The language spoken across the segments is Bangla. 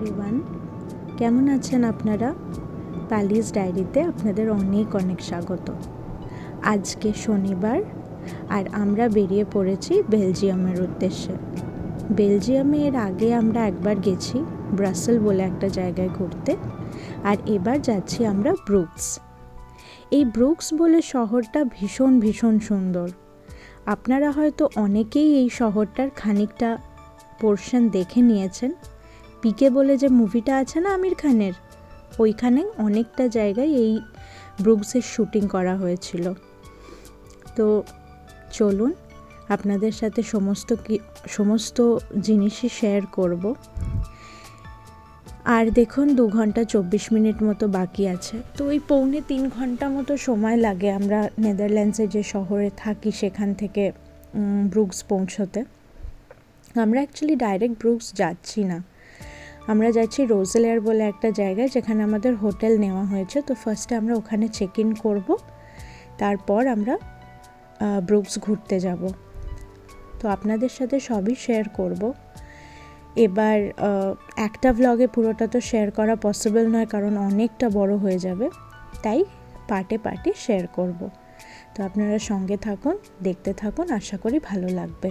এভরিওয়ান, কেমন আছেন আপনারা? প্যালিস ডায়েরিতে আপনাদের অনেক অনেক স্বাগত। আজকে শনিবার আর আমরা বেরিয়ে পড়েছি বেলজিয়ামের উদ্দেশ্যে। বেলজিয়ামে এর আগে আমরা একবার গেছি ব্রাসেল বলে একটা জায়গায় ঘুরতে, আর এবার যাচ্ছি আমরা ব্রুকস। এই ব্রুকস বলে শহরটা ভীষণ ভীষণ সুন্দর। আপনারা হয়তো অনেকেই এই শহরটার খানিকটা পোর্শন দেখে নিয়েছেন। পিকে বলে যে মুভিটা আছে না আমির খানের, ওইখানে অনেকটা জায়গায় এই ব্রুকসের শুটিং করা হয়েছিল। তো চলুন আপনাদের সাথে সমস্ত জিনিসই শেয়ার করব। আর দেখুন 2 ঘন্টা 24 মিনিট মতো বাকি আছে। তো ওই 2.25 ঘন্টা মতো সময় লাগে আমরা নেদারল্যান্ডসে যে শহরে থাকি সেখান থেকে ব্রুকস পৌঁছতে। আমরা অ্যাকচুয়ালি ডাইরেক্ট ব্রুকস যাচ্ছি না, আমরা যাচ্ছি রোজেলেয়ার বলে একটা জায়গায় যেখানে আমাদের হোটেল নেওয়া হয়েছে। তো ফার্স্টে আমরা ওখানে চেক ইন করব, তারপর আমরা ব্রুকস ঘুরতে যাব। তো আপনাদের সাথে সবই শেয়ার করব। এবার একটা ভ্লগে পুরোটা তো শেয়ার করা পসিবল নয়, কারণ অনেকটা বড় হয়ে যাবে, তাই পার্টে পার্টে শেয়ার করব। তো আপনারা সঙ্গে থাকুন, দেখতে থাকুন, আশা করি ভালো লাগবে।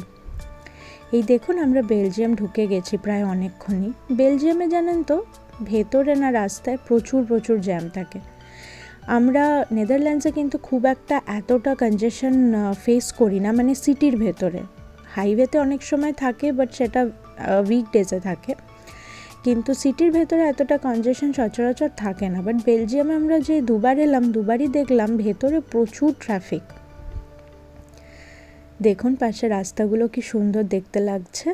এই দেখুন আমরা বেলজিয়াম ঢুকে গেছি প্রায় অনেকক্ষণই। বেলজিয়ামে জানেন তো ভেতরে না রাস্তায় প্রচুর জ্যাম থাকে। আমরা নেদারল্যান্ডসে কিন্তু খুব একটা এতটা কনজেশন ফেস করি না, মানে সিটির ভেতরে। হাইওয়েতে অনেক সময় থাকে, বাট সেটা উইকডেজে থাকে, কিন্তু সিটির ভেতরে এতটা কনজেশন সচরাচর থাকে না। বাট বেলজিয়ামে আমরা যে দুবার এলাম, দুবারই দেখলাম ভেতরে প্রচুর ট্রাফিক। দেখুন পাশে রাস্তাগুলো কি সুন্দর দেখতে লাগছে।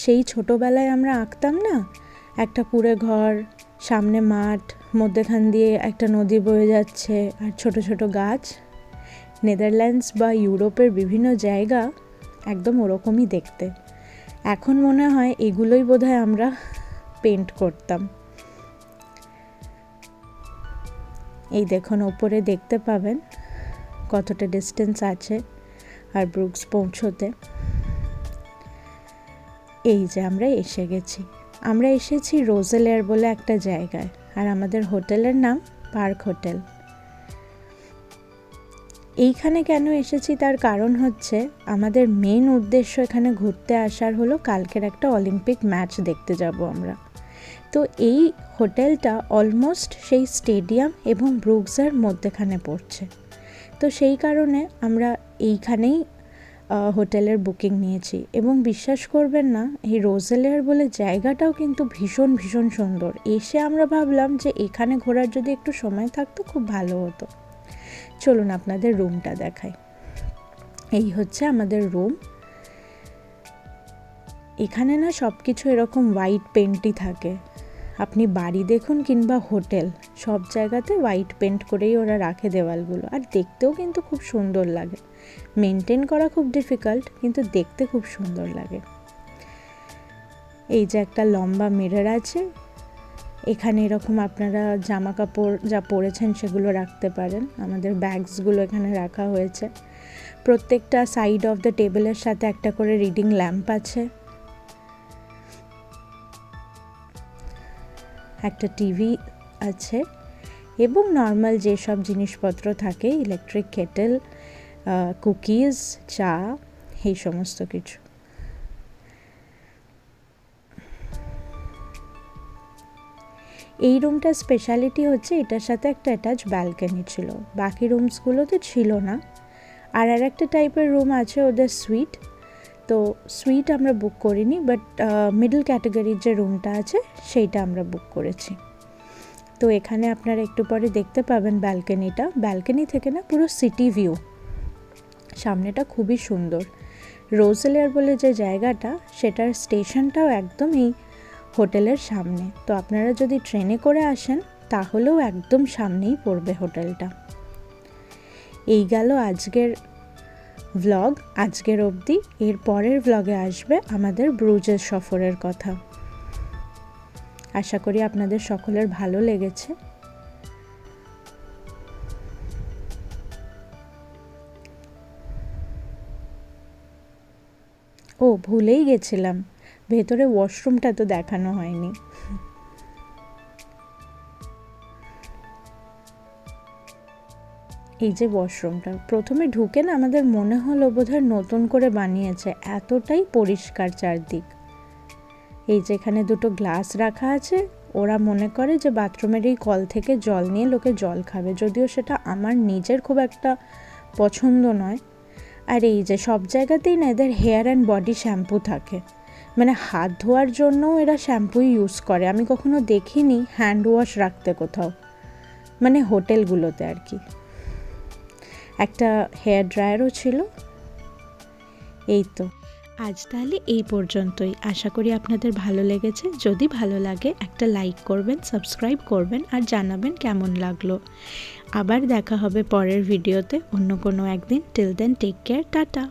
সেই ছোটোবেলায় আমরা আঁকতাম না, একটা কুঁড়ে ঘর, সামনে মাঠ, মধ্যেখান দিয়ে একটা নদী বয়ে যাচ্ছে আর ছোট ছোট গাছ। নেদারল্যান্ডস বা ইউরোপের বিভিন্ন জায়গা একদম ওরকমই দেখতে। এখন মনে হয় এগুলোই বোধহয় আমরা পেন্ট করতাম। এই দেখুন ওপরে দেখতে পাবেন কতটা ডিস্টেন্স আছে আর ব্রুকস পৌঁছতে। এই যে আমরা এসে গেছি, আমরা এসেছি রোজেলেয়ার বলে একটা জায়গায়, আর আমাদের হোটেলের নাম পার্ক হোটেল। এইখানে কেন এসেছি তার কারণ হচ্ছে আমাদের মেন উদ্দেশ্য এখানে ঘুরতে আসার হলো কালকের একটা অলিম্পিক ম্যাচ দেখতে যাব আমরা। তো এই হোটেলটা অলমোস্ট সেই স্টেডিয়াম এবং ব্রুকসের মধ্যেখানে পড়ছে। তো সেই কারণে আমরা এইখানেই হোটেলের বুকিং নিয়েছি। এবং বিশ্বাস করবেন না, এই রোজেলেয়ার বলে জায়গাটাও কিন্তু ভীষণ ভীষণ সুন্দর। এসে আমরা ভাবলাম যে এখানে ঘোরার যদি একটু সময় থাকতো খুব ভালো হতো। চলুন আপনাদের রুমটা দেখাই। এই হচ্ছে আমাদের রুম। এখানে না সব কিছু এরকম হোয়াইট পেন্টই থাকে। আপনি বাড়ি দেখুন কিংবা হোটেল, সব জায়গাতে হোয়াইট পেন্ট করেই ওরা রাখে দেওয়ালগুলো, আর দেখতেও কিন্তু খুব সুন্দর লাগে। মেনটেন করা খুব ডিফিকাল্ট, কিন্তু দেখতে খুব সুন্দর লাগে। এই যে একটা লম্বা মিরর আছে, এখানে এরকম আপনারা জামা কাপড় যা পরেছেন সেগুলো রাখতে পারেন। আমাদের ব্যাগসগুলো এখানে রাখা হয়েছে। প্রত্যেকটা সাইড অফ দ্য টেবিলের সাথে একটা করে রিডিং ল্যাম্প আছে, একটা টিভি আছে, এবং নর্মাল যেসব জিনিসপত্র থাকে, ইলেকট্রিক কেটেল, কুকিজ, চা, এই সমস্ত কিছু। এই রুমটার স্পেশালিটি হচ্ছে এটার সাথে একটা অ্যাটাচ ব্যালকনি ছিল, বাকি রুমসগুলোতে ছিল না। আর একটা টাইপের রুম আছে ওদের সুইট, তো সুইট আমরা বুক করিনি, বাট মিডল ক্যাটাগরির যে রুমটা আছে সেইটা আমরা বুক করেছি। তো এখানে আপনারা একটু পরে দেখতে পাবেন ব্যালকনিটা। ব্যালকনি থেকে না পুরো সিটি ভিউ, সামনেটা খুবই সুন্দর। রোজেলেয়ার বলে যে জায়গাটা, সেটার স্টেশনটাও একদম এই হোটেলের সামনে। তো আপনারা যদি ট্রেনে করে আসেন তাহলেও একদম সামনেই পড়বে হোটেলটা। এই গেল আজকের ভ্লগ, আজকের অবধি। এর পরের ভ্লগে আসবে আমাদের ব্রুজের সফরের কথা। আশা করি আপনাদের সকলের ভালো লেগেছে। ও ভুলেই গেছিলাম, ভেতরে ওয়াশরুমটা তো দেখানো হয়নি। এই যে ওয়াশরুমটা, প্রথমে ঢুকে না আমাদের মনে হলো বোধহয় নতুন করে বানিয়েছে, এতটাই পরিষ্কার চারদিক। এই যে এখানে দুটো গ্লাস রাখা আছে, ওরা মনে করে যে বাথরুমের এই কল থেকে জল নিয়ে লোকে জল খাবে, যদিও সেটা আমার নিজের খুব একটা পছন্দ নয়। আর এই যে সব জায়গাতেই না এদের হেয়ার অ্যান্ড বডি শ্যাম্পু থাকে, মানে হাত ধোয়ার জন্যও এরা শ্যাম্পুই ইউজ করে। আমি কখনো দেখিনি হ্যান্ড ওয়াশ রাখতে কোথাও, মানে হোটেলগুলোতে আর কি। একটা হেয়ার ড্রায়ারও ছিল। এই তো আজ তাহলে এই পর্যন্তই। আশা করি আপনাদের ভালো লেগেছে। যদি ভালো লাগে একটা লাইক করবেন, সাবস্ক্রাইব করবেন আর জানাবেন কেমন লাগলো। আবার দেখা হবে পরের ভিডিওতে অন্য কোনো একদিন। Till then take care, tata.